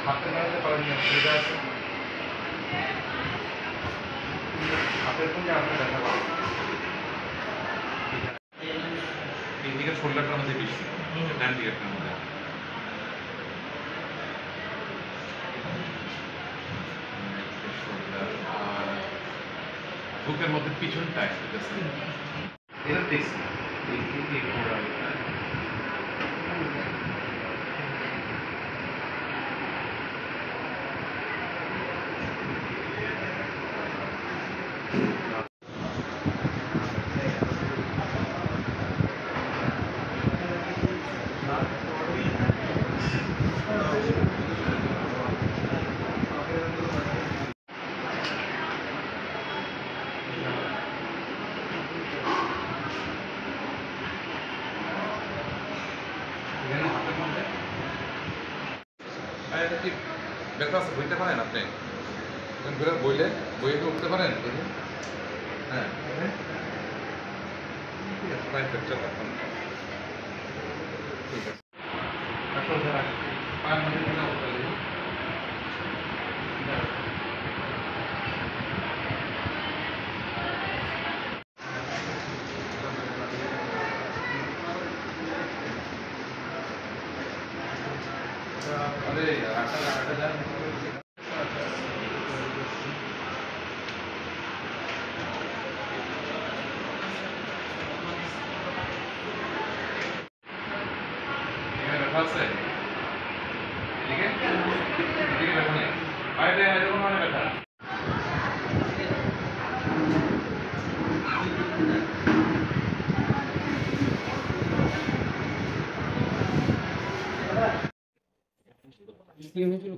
হাতে বানাতে পারেন না, অসুবিধা আছে। হাতের কোনটা আপনি দেখা পাবেন এই দিকের শোল্ডারটার মধ্যে বেশি, ডান দিকেরটার মধ্যে। শোল্ডার আর বুকের মধ্যে পিছনটায় এটা দেখছি এই ফোড়াটা। ব্যথা আছে, বইতে পারেন আপনি বইলে বইয়ে উঠতে পারেন। হ্যাঁ প্রায় ফ্র্যাকচার রাখুন, ঠিক আছে। পায়ের মধ্যে ব্যথা উঠতে পারে। अरे बैठा से ठीक है, ठीक है बैठा नहीं आए थे आए थे कौन बैठा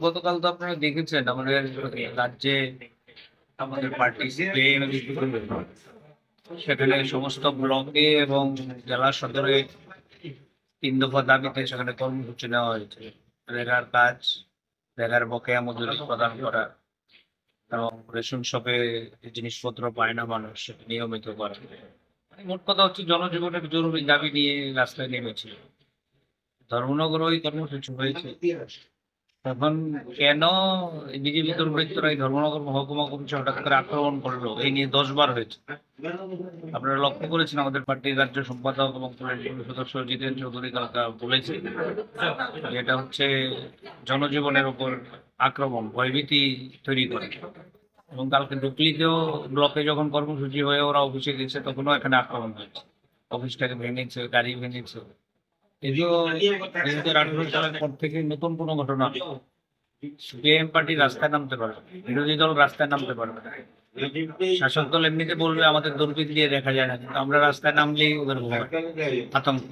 গতকাল তো আপনারা দেখেছেন আমাদের রাজ্যে আমাদের পার্টি সেখানে সমস্ত ব্লকে এবং জেলা সদরে 3 দফা দাবিতে সেখানে কর্মসূচি নেওয়া হয়েছে। রেগার কাজ, রেগার বকেয়া মজুরি প্রদান করা এবং রেশন শপে যে জিনিসপত্র পায় না মানুষ সেটা নিয়মিত করা। মোট কথা হচ্ছে জনজীবনের জরুরি দাবি নিয়ে রাস্তায় নেমেছিল। ধর্মনগর ওই কর্মসূচি হয়েছে। এখন কেন বিজেপি দুর্বৃত্তরা এই ধর্মনগর মহকুমা কমিশন হঠাৎ করে আক্রমণ করলো এই নিয়ে 10 বার হয়েছে। আপনারা লক্ষ্য করেছেন আমাদের পার্টির রাজ্য সম্পাদক এবং সদস্য জিতেন চৌধুরী কালকা বলেছে এটা হচ্ছে জনজীবনের উপর আক্রমণ, ভয়ভীতি তৈরি করে। এবং কালকে ডুকলিতেও ব্লকে যখন কর্মসূচি হয়ে ওরা অফিসে গেছে তখনও এখানে আক্রমণ হয়েছে, অফিসটাকে ভেঙেছে, গাড়ি ভেঙেছে। যদিও 2018 সালের পর থেকে নতুন কোনো ঘটনা সিপিআইএম পার্টি রাস্তায় নামতে পারবে, বিরোধী দল রাস্তায় নামতে পারবে না। শাসক দল এমনিতে বলবে আমাদের দুর্বৃত্ত দিয়ে দেখা যায় না, কিন্তু আমরা রাস্তায় নামলেই ওদের ভয়, আতঙ্ক।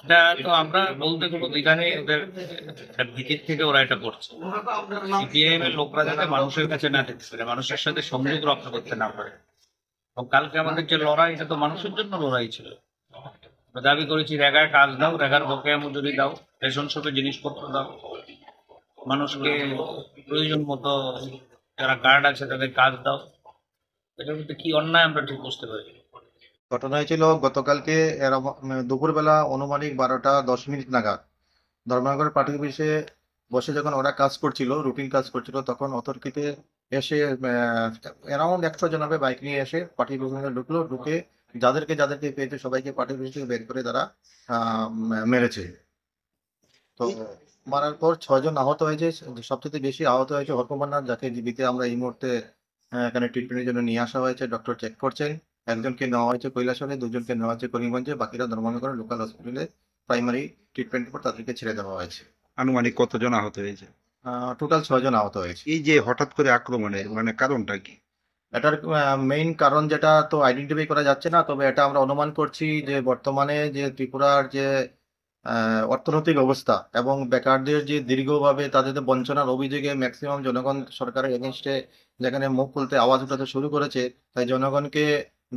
এটা তো আমরা বলতে কোনো দ্বিধা নেই, ওদের ভিতির থেকে ওরা এটা করছে। সিপিআইএম এর লোকরা যাতে মানুষের কাছে না যেতে পারে, মানুষের সাথে সংযোগ রক্ষা করতে না পারে। এবং কালকে আমাদের যে লড়াই, এটা তো মানুষের জন্য লড়াই ছিল। দাবি করেছি রেগার কাজ দাও, রেগার বকেয়া মজুরি দাও, রেশন শপে জিনিসপত্র দাও, মানুষকে প্রয়োজন মতো যারা কার্ড আছে তাদের কাজ দাও। এটার মধ্যে কি অন্যায় আমরা ঠিক বুঝতে পারি। ঘটনা হয়েছিল গতকালকে দুপুরবেলা আনুমানিক 12:10 নাগাদ ধর্মনগর পার্টি অফিসে বসে যখন ওরা কাজ করছিল, রুটিন কাজ করছিল, তখন অতর্কিতে এসে অ্যারাউন্ড 100 জন হবে বাইক নিয়ে এসে পার্টি অফিসে ঢুকলো। ঢুকে যাদেরকে যাদেরকে পেয়েছে সবাইকে পার্টি অফিস থেকে বের করে তারা মেরেছে। তো মারার পর 6 জন আহত হয়েছে। সবচেয়ে বেশি আহত হয়েছে হরকুমার, যাকে জীবিত আমরা এই মুহূর্তে এখানে ট্রিটমেন্টের জন্য নিয়ে আসা হয়েছে। ডক্টর চেক করছেন। একজনকে নেওয়া হয়েছে কৈলাসহরে, 2 জনকে নেওয়া হয়েছে করিমগঞ্জে, বাকিরা ধর্মনগর লোকাল হসপিটালে প্রাইমারি ট্রিটমেন্টের পর তাদেরকে ছেড়ে দেওয়া হয়েছে। আনুমানিক কতজন আহত হয়েছে? টোটাল 6 জন আহত হয়েছে। এই যে হঠাৎ করে আক্রমণের মানে কারণটা কি? এটার মেইন কারণ যেটা তো আইডেন্টিফাই করা যাচ্ছে না, তবে এটা আমরা অনুমান করছি যে বর্তমানে যে ত্রিপুরার যে অর্থনৈতিক অবস্থা এবং বেকারদের যে দীর্ঘভাবে তাদের যে বঞ্চনার অভিযোগে ম্যাক্সিমাম জনগণ সরকারের এগেনস্টে যেখানে মুখ খুলতে আওয়াজ উঠাতে শুরু করেছে, তাই জনগণকে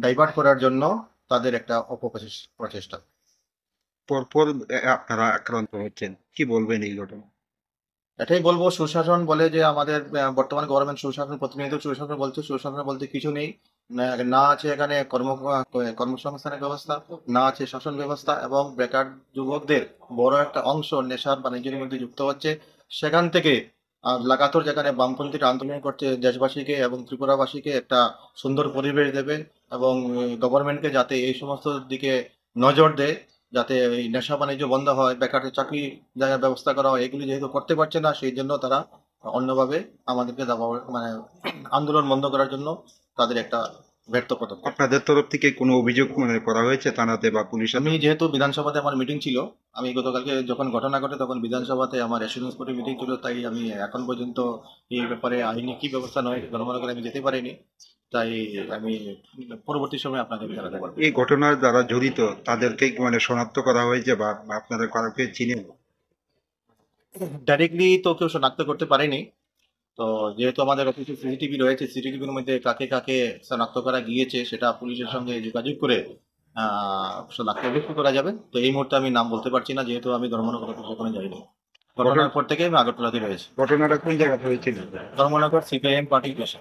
ডাইভার্ট করার জন্য তাদের একটা প্রচেষ্টা। পরপর আপনারা আক্রান্ত হচ্ছেন, কি বলবেন এই ঘটনা? এটাই বলবো, সুশাসন বলে যে আমাদের বর্তমান গভর্নমেন্ট সুশাসন, প্রতিনিয়ত সুশাসন বলছে, সুশাসন বলতে কিছু নেই। না আছে এখানে কর্মসংস্থানের ব্যবস্থা, না আছে শাসন ব্যবস্থা, এবং বেকার যুবকদের বড় একটা অংশ নেশার বাণিজ্যের মধ্যে যুক্ত হচ্ছে। সেখান থেকে লাগাতার যেখানে বামপন্থীরা আন্দোলন করছে দেশবাসীকে এবং ত্রিপুরাবাসীকে একটা সুন্দর পরিবেশ দেবে এবং গভর্নমেন্টকে যাতে এই সমস্ত দিকে নজর দেয়, যাতে এই নেশা বাণিজ্য বন্ধ হয়, বেকারের চাকরি জায়গার ব্যবস্থা করা হয়, এগুলি যেহেতু করতে পারছে না সেই জন্য তারা অন্যভাবে আমাদেরকে মানে আন্দোলন বন্ধ করার জন্য তাদের একটা ব্যর্থ পদক্ষেপ। আপনাদের তরফ থেকে কোনো অভিযোগ করা হয়েছে থানাতে বা পুলিশে? আমি যেহেতু বিধানসভাতে আমার মিটিং ছিল, আমি গতকালকে যখন ঘটনা ঘটে তখন বিধানসভাতে আমার অ্যাসুরেন্স কোর্টের মিটিং ছিল, তাই আমি এখন পর্যন্ত এই ব্যাপারে আইনি কি ব্যবস্থা নয় গণনা করে আমি যেতে পারিনি, তাই আমি পরবর্তী সময় আপনাকে জানাতে পারবো। এই ঘটনার যারা জড়িত তাদেরকে শনাক্ত করা হয়েছে বা আপনারা কাউকে চিনেন? ডাইরেক্টলি তো কেউ শনাক্ত করতে পারেনি, তো যেহেতু আমাদের অফিসে সিসিটিভি রয়েছে, সিসিটিভির মধ্যে কাকে কাকে শনাক্ত করা গিয়েছে সেটা পুলিশের সঙ্গে যোগাযোগ করে শনাক্ত অবশ্যই করা যাবে। তো এই মুহূর্তে আমি নাম বলতে পারছি না, যেহেতু আমি ধর্মনগর অফিসে কোনো যাইনি। ঘটনার পর থেকে আমি আগরতলাতে রয়েছি। ঘটনাটা কোন জায়গাতে হয়েছিল? ধর্মনগর সিপিআইএম পার্টির পেশা।